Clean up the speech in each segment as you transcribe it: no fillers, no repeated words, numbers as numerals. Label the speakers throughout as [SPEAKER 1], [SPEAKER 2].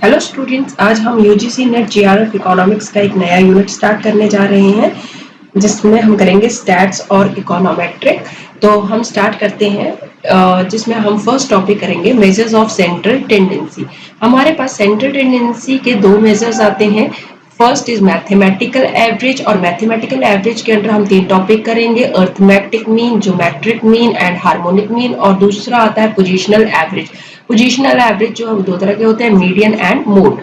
[SPEAKER 1] Hello students, आज हम UGC net GRF economics का एक नया यूनिट स्टार्ट करने जा रहे हैं जिसमें हम करेंगे स्टैट्स और इकोनोमेट्रिक। तो हम स्टार्ट करते हैं जिसमें हम फर्स्ट टॉपिक करेंगे मेजर्स ऑफ सेंट्रल टेंडेंसी। हमारे पास सेंट्रल टेंडेंसी के दो मेजर्स आते हैं। फर्स्ट इज मैथमेटिकल एवरेज, और मैथमेटिकल एवरेज के अंदर हम तीन टॉपिक करेंगे, arithmetic mean, geometric mean and harmonic mean. और दूसरा आता है पोजिशनल एवरेज। पोजिशनल एवरेज जो हम दो तरह के होते हैं, मीडियन एंड मोड।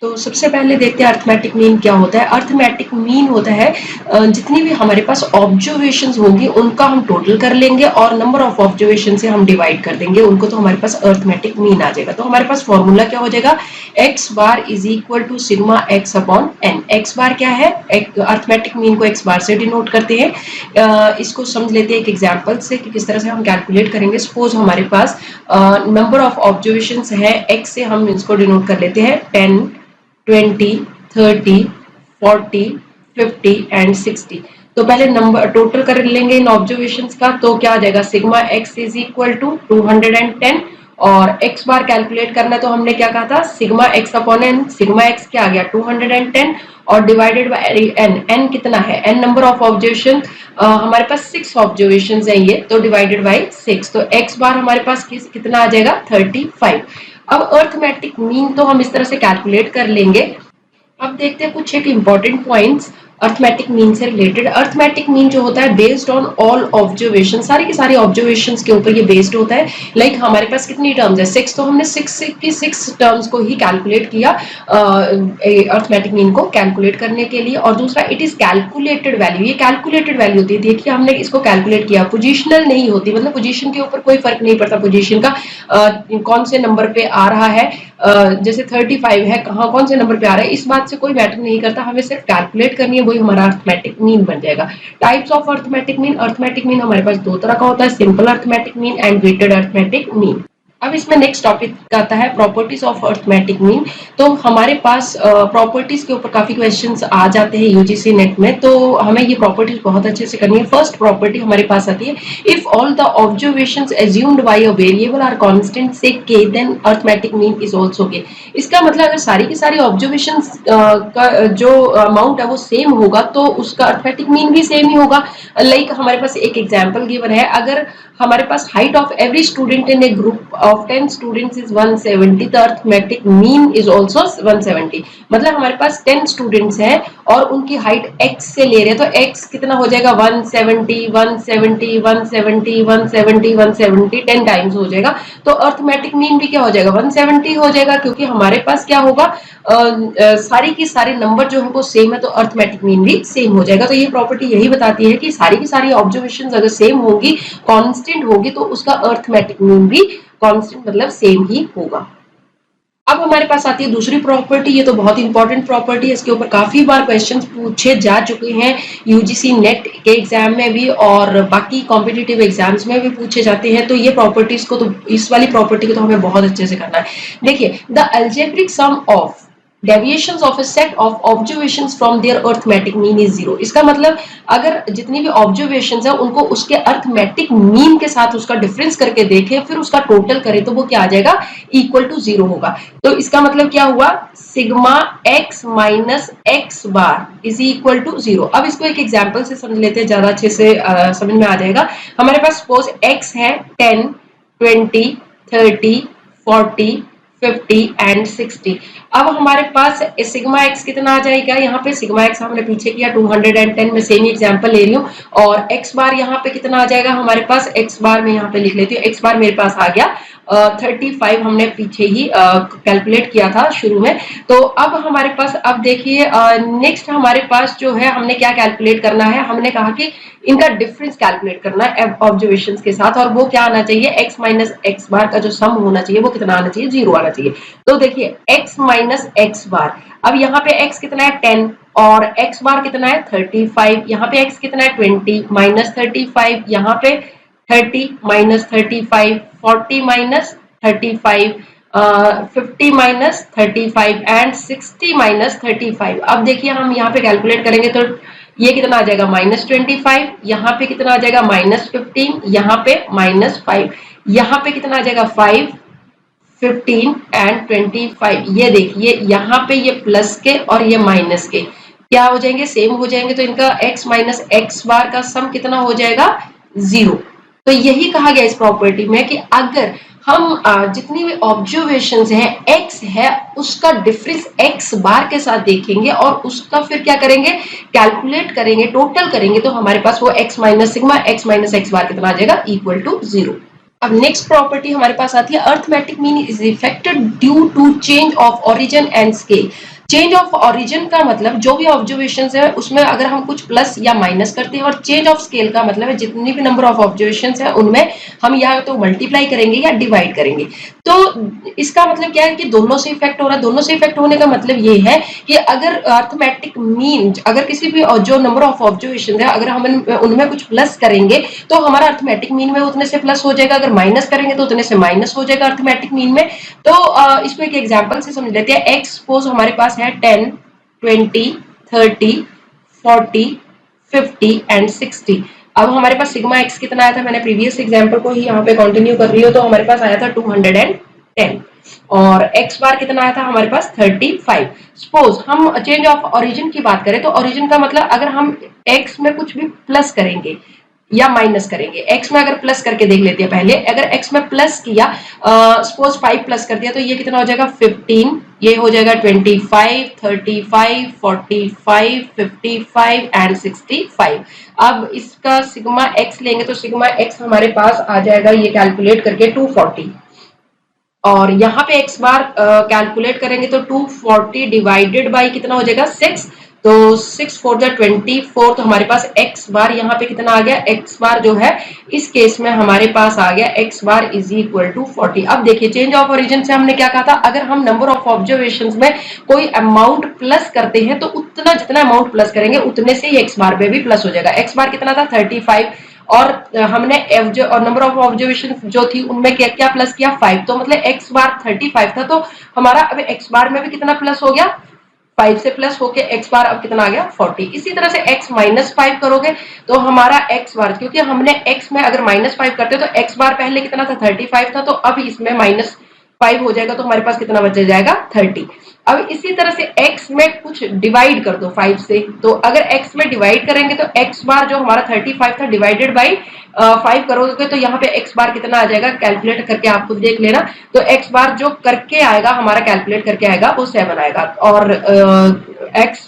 [SPEAKER 1] तो सबसे पहले देखते हैं अर्थमेटिक मीन क्या होता है। अर्थमेटिक मीन होता है जितनी भी हमारे पास ऑब्जर्वेशंस होंगी उनका हम टोटल कर लेंगे और नंबर ऑफ ऑब्जर्वेशन से हम डिवाइड कर देंगे उनको, तो हमारे पास अर्थमेटिक मीन आ जाएगा। तो हमारे पास फॉर्मूला क्या हो जाएगा, X bar is equal to sigma x upon N. X bar क्या है, अर्थमेटिक मीन को एक्स बार से डिनोट करते हैं। इसको समझ लेते हैं एक एग्जाम्पल से कि किस तरह से हम कैलकुलेट करेंगे। सपोज हमारे पास नंबर ऑफ ऑब्जर्वेशन है, एक्स से हम इसको डिनोट कर लेते हैं 10, 20, 30, 40, 50 एंड 60। तो पहले नंबर टोटल कर लेंगे इन ऑब्जर्वेशंस का, तो क्या आ जाएगा, sigma x is equal to 210। और एक्स बार कैलकुलेट करना, तो हमने क्या कहा था, sigma x upon n. Sigma x क्या आ गया 210 और डिवाइडेड बाय एन। एन कितना है, एन नंबर ऑफ ऑब्जर्वेशन हमारे पास 6 ऑब्जर्वेशन है ये, तो डिवाइडेड बाय 6। तो एक्स बार हमारे पास कितना आ जाएगा 35। अब अर्थमेटिक मीन तो हम इस तरह से कैलकुलेट कर लेंगे। अब देखते हैं कुछ एक इंपॉर्टेंट पॉइंट्स अर्थमेटिक मीन से रिलेटेड। अर्थमेटिक मीन जो होता है बेस्ड ऑन ऑल ऑब्जर्वेशन, सारी की सारी ऑब्जर्वेशंस के ऊपर ये बेस्ड होता है। लाइक हमारे पास कितनी टर्म्स है, 6, तो हमने 6 टर्म्स को ही कैलकुलेट किया अर्थमेटिक मीन को कैलकुलेट करने के लिए। और दूसरा, इट इज कैलकुलेटेड वैल्यू। ये कैलकुलेटेड वैल्यू होती है, देखिए हमने इसको कैलकुलेट किया, पोजिशनल नहीं होती, मतलब पोजिशन के ऊपर कोई फर्क नहीं पड़ता पोजिशन का कौन से नंबर पे आ रहा है। जैसे 35 है, कहाँ कौन से नंबर पे आ रहा है, इस बात से कोई मैटर नहीं करता, हमें सिर्फ कैलकुलेट करनी है, वही हमारा अर्थमेटिक मीन बन जाएगा। Types of arithmetic mean. Arithmetic mean हमारे पास दो तरह का होता है, simple arithmetic mean and weighted arithmetic mean. अब इसमें नेक्स्ट टॉपिक आता है प्रॉपर्टीज ऑफ अर्थमेटिक मीन। तो हमारे पास प्रॉपर्टीज के ऊपर काफी क्वेश्चंस आ जाते हैं यूजीसी नेट में, तो हमें ये प्रॉपर्टीज बहुत अच्छे से करनी है। फर्स्ट प्रॉपर्टी हमारे पास आती है, if all the observations assumed by a variable are constant say k, then arithmetic mean is also k. इसका मतलब अगर सारी की सारी ऑब्जर्वेशंस का जो अमाउंट है वो सेम होगा तो उसका अर्थमेटिक मीन भी सेम ही होगा। लाइक हमारे पास एक एग्जांपल गिवन है, अगर हमारे पास height of every student in a group of 10 students is 170, the arithmetic mean is also 170। मतलब हमारे पास 10 स्टूडेंट्स हैं और उनकी हाइट x से ले रहे हैं, तो x कितना हो जाएगा 170, 170, 170, 170, 170, 10 टाइम्स हो जाएगा। तो अर्थमेटिक मीन भी क्या हो जाएगा 170 हो जाएगा, क्योंकि हमारे पास क्या होगा सारी की सारे नंबर जो है वो सेम है, तो अर्थमेटिक मीन भी सेम हो जाएगा। तो ये प्रॉपर्टी यही बताती है कि सारी की सारी ऑब्जर्वेशन अगर सेम होगी, कांस्टेंट होगी, तो उसका अर्थमेटिक मीन भी कांस्टेंट मतलब सेम ही होगा। अब हमारे पास आती है दूसरी प्रॉपर्टी, ये तो बहुत इंपॉर्टेंट प्रॉपर्टी है, इसके ऊपर काफी बार क्वेश्चंस पूछे जा चुके हैं यूजीसी नेट के एग्जाम में भी और बाकी कॉम्पिटिटिव एग्जाम्स में भी पूछे जाते हैं। तो ये प्रॉपर्टीज को, तो इस वाली प्रॉपर्टी को तो हमें बहुत अच्छे से करना है। देखिए, the algebraic sum of deviations of a set of observations from their arithmetic mean is 0। इसका मतलब अगर जितनी भी ऑब्जर्वेशंस है उनको उसके अर्थमेटिक मीन के साथ उसका डिफरेंस करके देखें, फिर उसका टोटल करें, तो वो क्या आ जाएगा, इक्वल टू 0 होगा। तो इसका मतलब क्या हुआ, sigma x minus x bar is equal to 0। अब इसको एक एग्जाम्पल से समझ लेते हैं, ज्यादा अच्छे से समझ में आ जाएगा। हमारे पास सपोज एक्स है 10, 20, 30, 40, 50 एंड 60। अब हमारे पास सिग्मा एक्स कितना आ जाएगा, यहाँ पे सिग्मा एक्स हमने पीछे किया 210 में, सेम एग्जांपल ले रही हूँ। और एक्स बार यहाँ पे कितना आ जाएगा हमारे पास, एक्स बार में यहाँ पे लिख लेती हूँ, एक्स बार मेरे पास आ गया 35, हमने पीछे ही कैलकुलेट किया था शुरू में। तो अब हमारे पास, अब देखिए नेक्स्ट हमारे पास जो है, हमने क्या कैलकुलेट करना है, हमने कहा कि इनका डिफरेंस कैलकुलेट करना है ऑब्जर्वेशंस के साथ, और वो क्या आना चाहिए, x माइनस एक्स बार का जो सम होना चाहिए वो कितना आना चाहिए, 0 आना चाहिए। तो देखिए x माइनस एक्स बार, अब यहाँ पे x कितना है 10 और x बार कितना है 35, यहाँ पे x कितना है 20 माइनस 35, यहाँ पे 30 minus 35, 40 minus 35, 50 minus 35 and 60 minus 35। अब देखिए हम यहाँ पे कैलकुलेट करेंगे तो ये कितना आ जाएगा -25, यहाँ पे कितना आ जाएगा -15, यहाँ पे -5, यहाँ पे कितना आ जाएगा 5, 15 एंड 25। ये देखिए यहाँ पे ये प्लस के और ये माइनस के क्या हो जाएंगे, सेम हो जाएंगे, तो इनका x माइनस एक्स बार का सम कितना हो जाएगा, 0। तो यही कहा गया इस प्रॉपर्टी में कि अगर हम जितनी भी ऑब्जर्वेशंस है x है उसका डिफरेंस x बार के साथ देखेंगे और उसका फिर क्या करेंगे, कैलकुलेट करेंगे, टोटल करेंगे, तो हमारे पास वो x minus sigma x minus x bar कितना आ जाएगा, इक्वल टू 0। अब नेक्स्ट प्रॉपर्टी हमारे पास आती है arithmetic mean is affected due to change of origin and scale. Change of origin का मतलब जो भी ऑब्जर्वेशंस है उसमें अगर हम कुछ प्लस या माइनस करते हैं, और चेंज ऑफ स्केल का मतलब है जितनी भी नंबर ऑफ ऑब्जर्वेशंस है उनमें हम या तो मल्टीप्लाई करेंगे या डिवाइड करेंगे। तो इसका मतलब क्या है कि दोनों से इफेक्ट हो रहा है। दोनों से इफेक्ट होने का मतलब ये है कि अगर अर्थमेटिक मीन, अगर किसी भी जो नंबर ऑफ ऑब्जर्वेशन है अगर हम उनमें कुछ प्लस करेंगे तो हमारा अर्थमेटिक मीन में उतने से प्लस हो जाएगा, अगर माइनस करेंगे तो उतने से माइनस हो जाएगा अर्थमेटिक मीन में। तो इसको एक एग्जांपल से समझ लेते हैं। एक्स सपोज हमारे पास है 10, 20, 30, 40, 50 एंड 60। अब हमारे पास सिग्मा एक्स कितना आया था, मैंने प्रीवियस एग्जांपल को ही यहाँ पे कंटिन्यू कर रही हूँ, तो हमारे पास आया था 210 और एक्स बार कितना आया था हमारे पास 35। सपोज हम चेंज ऑफ ओरिजिन की बात करें तो ओरिजिन का मतलब अगर हम एक्स में कुछ भी प्लस करेंगे या माइनस करेंगे, एक्स में अगर प्लस करके देख लेते हैं पहले, अगर एक्स में प्लस किया सपोज 5 प्लस कर दिया तो ये कितना हो जाएगा 15, ये हो जाएगा 25, 35, 45, 55 एंड 65। अब इसका सिग्मा एक्स लेंगे तो सिग्मा एक्स हमारे पास आ जाएगा ये कैलकुलेट करके 240, और यहाँ पे x बार कैलकुलेट करेंगे तो 240 डिवाइडेड बाई कितना हो जाएगा 6, तो 6 4 जा 24, तो हमारे पास x बार यहाँ पे कितना आ गया, x बार जो है इस केस में हमारे पास आ गया x bar is equal to 40। अब देखिए चेंज ऑफ ओरिजिन से हमने क्या कहा था, अगर हम नंबर ऑफ ऑब्जर्वेशंस में कोई अमाउंट प्लस करते हैं तो उतना जितना अमाउंट प्लस करेंगे उतने से ही x बार में भी प्लस हो जाएगा। x बार कितना था 35 और हमने नंबर ऑफ ऑब्जर्वेशन जो थी उनमें क्या क्या प्लस किया 5, तो मतलब x बार 35 था, तो हमारा अब x बार में भी कितना प्लस हो गया, 5 से प्लस होके x बार अब कितना आ गया 40। इसी तरह से x माइनस 5 करोगे तो हमारा x बार, क्योंकि हमने x में अगर माइनस 5 करते तो x बार पहले कितना था 35 था, तो अब इसमें माइनस 5 हो जाएगा तो हमारे पास कितना बच जाएगा 30। अब इसी तरह से x में कुछ डिवाइड कर दो 5 से, तो अगर x में डिवाइड करेंगे तो x बार जो हमारा 35 था डिवाइडेड बाई 5 करोगे तो यहाँ पे x बार कितना आ जाएगा, कैलकुलेट करके आप खुद देख लेना। तो x बार जो करके आएगा हमारा कैलकुलेट करके आएगा वो 7 आएगा, और x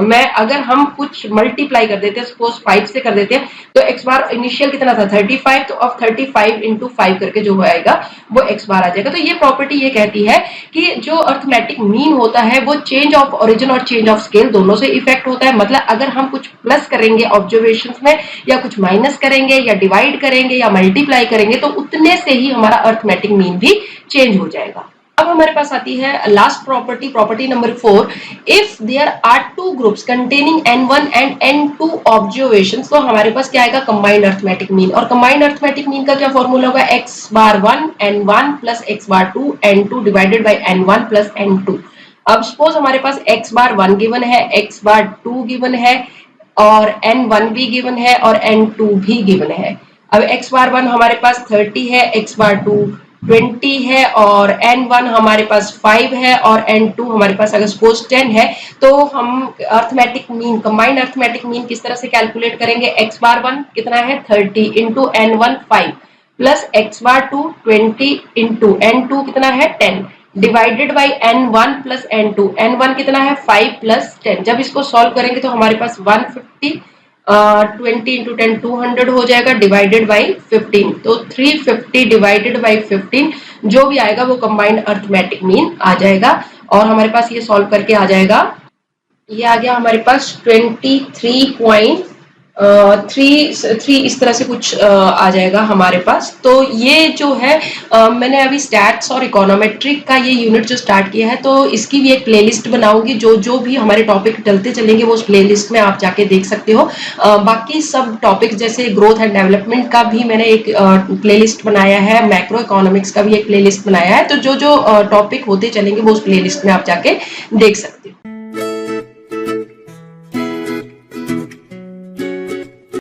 [SPEAKER 1] में अगर हम कुछ मल्टीप्लाई कर देते हैं सपोज 5 से कर देते हैं तो x बार इनिशियल कितना था 35, तो अब 35 इंटू 5 करके जो आएगा वो x बार आ जाएगा। तो ये प्रॉपर्टी ये कहती है कि जो अर्थमेटिक मीन होता है वो चेंज ऑफ ओरिजिन और चेंज ऑफ स्केल दोनों से इफेक्ट होता है। मतलब अगर हम कुछ प्लस करेंगे ऑब्जर्वेशंस में या कुछ माइनस करेंगे या डिवाइड करेंगे या मल्टीप्लाई करेंगे तो उतने से ही हमारा अर्थमेटिक मीन भी चेंज हो जाएगा। अब हमारे पास आती है last property, property number 4। If there are two groups containing n1 and n2 observations, तो हमारे पास क्या आएगा कंबाइंड अर्थमेटिक मीन, और कंबाइंड अर्थमेटिक मीन का क्या फॉर्मूला होगा, x bar 1 n1 plus x bar 2 n2 divided by n1 plus n2। अब सपोज हमारे पास x बार 1 गिवन है, x बार 2 गिवन है और n1 भी गिवन है और n2 भी गिवन है। अब x बार 1 हमारे पास 30 है, x बार 2 20 है और n1 हमारे पास 5 है और n2 हमारे पास अगर सपोज 10 है, तो हम arithmetic mean, combined arithmetic mean किस तरह से कैलकुलेट करेंगे, x बार 1 कितना है 30 into n1 5 plus x bar 2 20 into n2 कितना है 10 divided by n1 plus n2, n1 कितना है 5 प्लस 10। जब इसको सॉल्व करेंगे तो हमारे पास 150 20 इंटू 10 200 हो जाएगा डिवाइडेड बाई 15, तो 350 डिवाइडेड बाई 15 जो भी आएगा वो कंबाइंड अर्थमेटिक मीन आ जाएगा। और हमारे पास ये सॉल्व करके आ जाएगा, ये आ गया हमारे पास 23.3 इस तरह से कुछ आ जाएगा हमारे पास। तो ये जो है मैंने अभी स्टैट्स और इकोनोमेट्रिक का ये यूनिट जो स्टार्ट किया है, तो इसकी भी एक प्लेलिस्ट बनाऊंगी, जो भी हमारे टॉपिक चलते चलेंगे वो उस प्लेलिस्ट में आप जाके देख सकते हो। बाकी सब टॉपिक जैसे ग्रोथ एंड डेवलपमेंट का भी मैंने एक प्लेलिस्ट बनाया है, मैक्रो इकोनॉमिक्स का भी एक प्लेलिस्ट बनाया है, तो जो टॉपिक होते चलेंगे वो उस प्लेलिस्ट में आप जाके देख सकते हो।